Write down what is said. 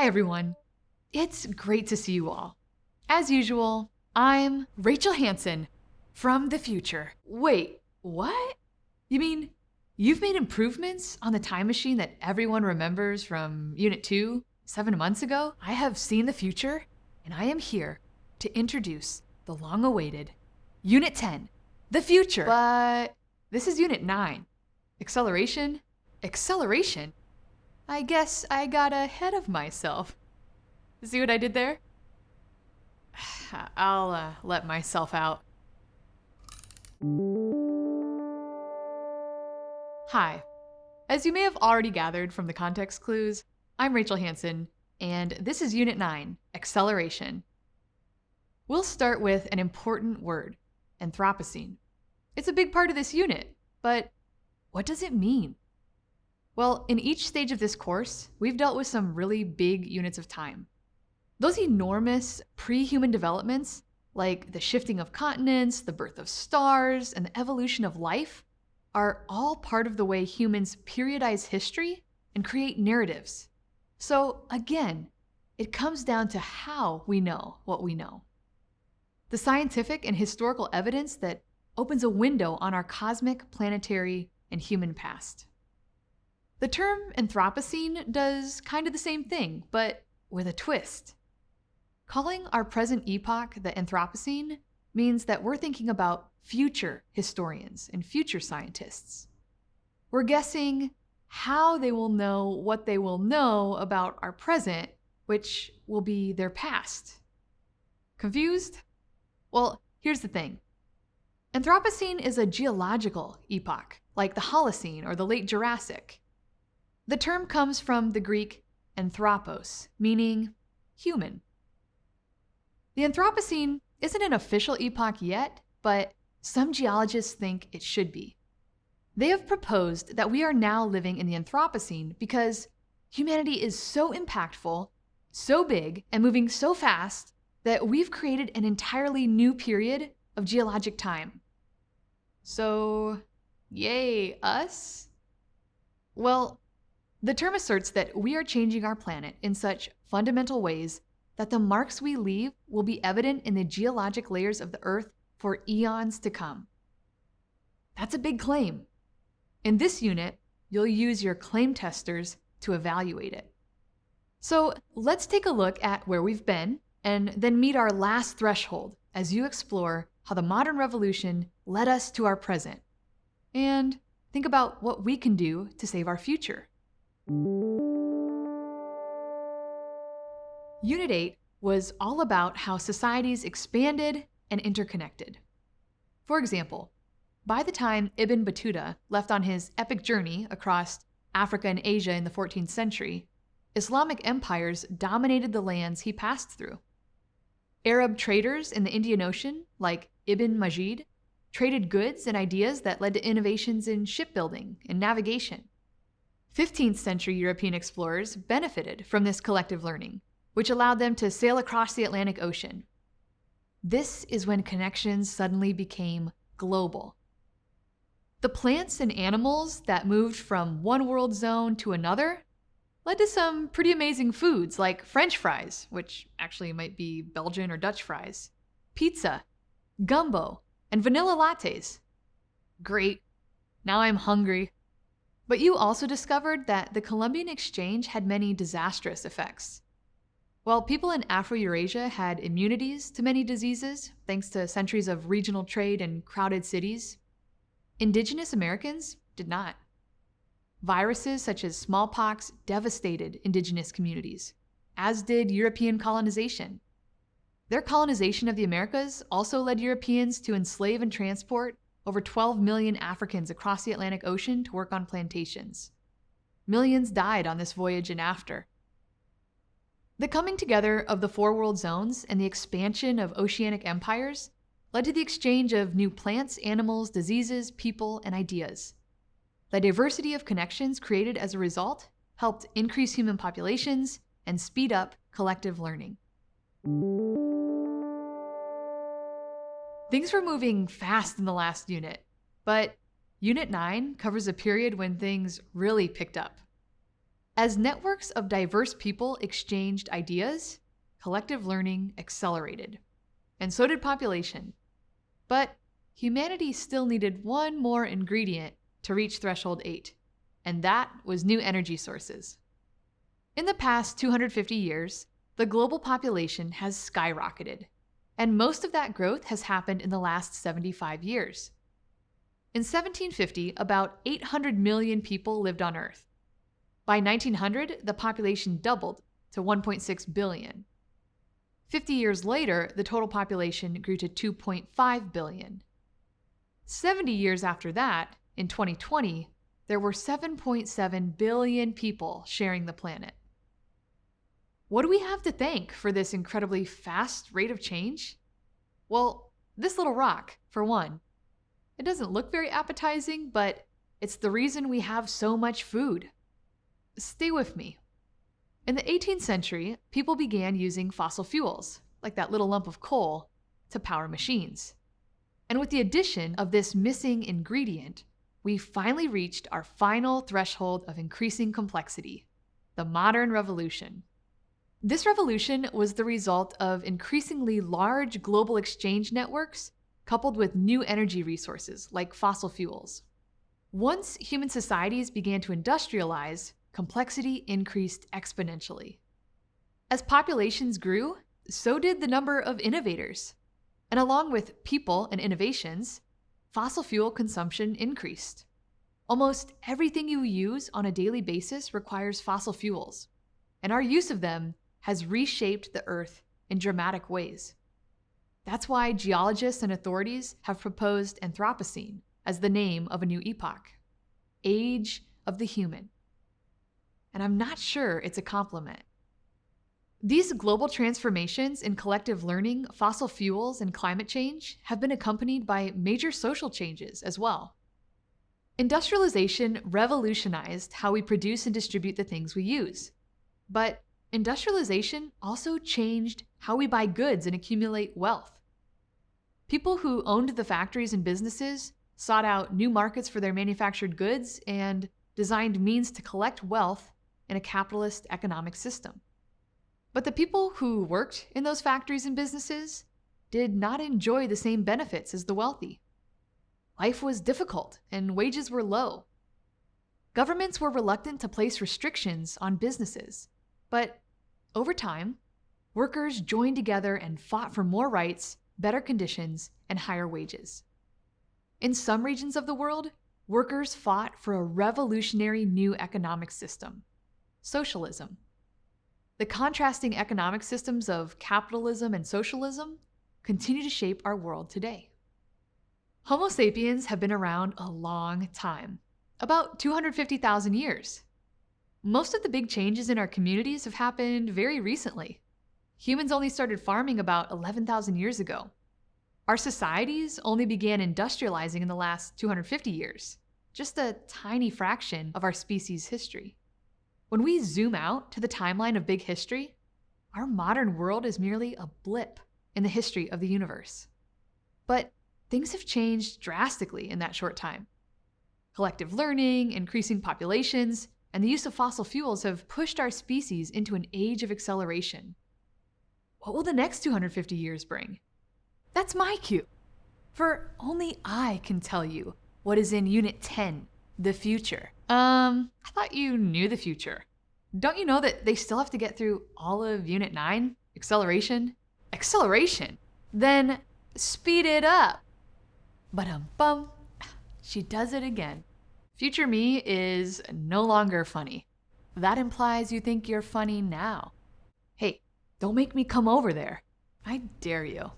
everyone. It's great to see you all. As usual, I'm Rachel Hansen from the future. Wait, what? You mean you've made improvements on the time machine that everyone remembers from Unit 2 7 months ago? I have seen the future, and I am here to introduce the long-awaited Unit 10, the future. But this is Unit 9, acceleration? Acceleration? I guess I got ahead of myself. See what I did there? I'll let myself out. Hi. As you may have already gathered from the context clues, I'm Rachel Hansen, and this is Unit 9, Acceleration. We'll start with an important word, Anthropocene. It's a big part of this unit, but what does it mean? Well, in each stage of this course, we've dealt with some really big units of time. Those enormous pre-human developments, like the shifting of continents, the birth of stars, and the evolution of life, are all part of the way humans periodize history and create narratives. So again, it comes down to how we know what we know. The scientific and historical evidence that opens a window on our cosmic, planetary, and human past. The term Anthropocene does kind of the same thing, but with a twist. Calling our present epoch the Anthropocene means that we're thinking about future historians and future scientists. We're guessing how they will know what they will know about our present, which will be their past. Confused? Well, here's the thing. Anthropocene is a geological epoch, like the Holocene or the late Jurassic. The term comes from the Greek anthropos, meaning human. The Anthropocene isn't an official epoch yet, but some geologists think it should be. They have proposed that we are now living in the Anthropocene because humanity is so impactful, so big, and moving so fast that we've created an entirely new period of geologic time. So, yay, us? Well, the term asserts that we are changing our planet in such fundamental ways that the marks we leave will be evident in the geologic layers of the Earth for eons to come. That's a big claim. In this unit, you'll use your claim testers to evaluate it. So let's take a look at where we've been and then meet our last threshold as you explore how the modern revolution led us to our present. And think about what we can do to save our future. Unit 8 was all about how societies expanded and interconnected. For example, by the time Ibn Battuta left on his epic journey across Africa and Asia in the 14th century, Islamic empires dominated the lands he passed through. Arab traders in the Indian Ocean, like Ibn Majid, traded goods and ideas that led to innovations in shipbuilding and navigation. 15th century European explorers benefited from this collective learning, which allowed them to sail across the Atlantic Ocean. This is when connections suddenly became global. The plants and animals that moved from one world zone to another led to some pretty amazing foods like French fries, which actually might be Belgian or Dutch fries, pizza, gumbo, and vanilla lattes. Great. Now I'm hungry. But you also discovered that the Columbian Exchange had many disastrous effects. While people in Afro-Eurasia had immunities to many diseases, thanks to centuries of regional trade and crowded cities, indigenous Americans did not. Viruses such as smallpox devastated indigenous communities, as did European colonization. Their colonization of the Americas also led Europeans to enslave and transport over 12 million Africans across the Atlantic Ocean to work on plantations. Millions died on this voyage and after. The coming together of the four world zones and the expansion of oceanic empires led to the exchange of new plants, animals, diseases, people, and ideas. The diversity of connections created as a result helped increase human populations and speed up collective learning. Things were moving fast in the last unit, but Unit 9 covers a period when things really picked up. As networks of diverse people exchanged ideas, collective learning accelerated. And so did population. But humanity still needed one more ingredient to reach threshold 8, and that was new energy sources. In the past 250 years, the global population has skyrocketed, and most of that growth has happened in the last 75 years. In 1750, about 800 million people lived on Earth. By 1900, the population doubled to 1.6 billion. 50 years later, the total population grew to 2.5 billion. 70 years after that, in 2020, there were 7.7 billion people sharing the planet. What do we have to thank for this incredibly fast rate of change? Well, this little rock, for one. It doesn't look very appetizing, but it's the reason we have so much food. Stay with me. In the 18th century, people began using fossil fuels, like that little lump of coal, to power machines. And with the addition of this missing ingredient, we finally reached our final threshold of increasing complexity, the modern revolution. This revolution was the result of increasingly large global exchange networks coupled with new energy resources like fossil fuels. Once human societies began to industrialize, complexity increased exponentially. As populations grew, so did the number of innovators. And along with people and innovations, fossil fuel consumption increased. Almost everything you use on a daily basis requires fossil fuels, and our use of them has reshaped the Earth in dramatic ways. That's why geologists and authorities have proposed Anthropocene as the name of a new epoch, Age of the Human. And I'm not sure it's a compliment. These global transformations in collective learning, fossil fuels, and climate change have been accompanied by major social changes as well. Industrialization revolutionized how we produce and distribute the things we use. But industrialization also changed how we buy goods and accumulate wealth. People who owned the factories and businesses sought out new markets for their manufactured goods and designed means to collect wealth in a capitalist economic system. But the people who worked in those factories and businesses did not enjoy the same benefits as the wealthy. Life was difficult and wages were low. Governments were reluctant to place restrictions on businesses. But over time, workers joined together and fought for more rights, better conditions, and higher wages. In some regions of the world, workers fought for a revolutionary new economic system, socialism. The contrasting economic systems of capitalism and socialism continue to shape our world today. Homo sapiens have been around a long time, about 250,000 years. Most of the big changes in our communities have happened very recently. Humans only started farming about 11,000 years ago. Our societies only began industrializing in the last 250 years, just a tiny fraction of our species' history. When we zoom out to the timeline of big history, our modern world is merely a blip in the history of the universe. But things have changed drastically in that short time. Collective learning, increasing populations, and the use of fossil fuels have pushed our species into an age of acceleration. What will the next 250 years bring? That's my cue. For only I can tell you what is in Unit 10, the future. I thought you knew the future. Don't you know that they still have to get through all of Unit 9, acceleration? Acceleration? Then speed it up. Ba-dum-bum. She does it again. Future me is no longer funny. That implies you think you're funny now. Hey, don't make me come over there. I dare you.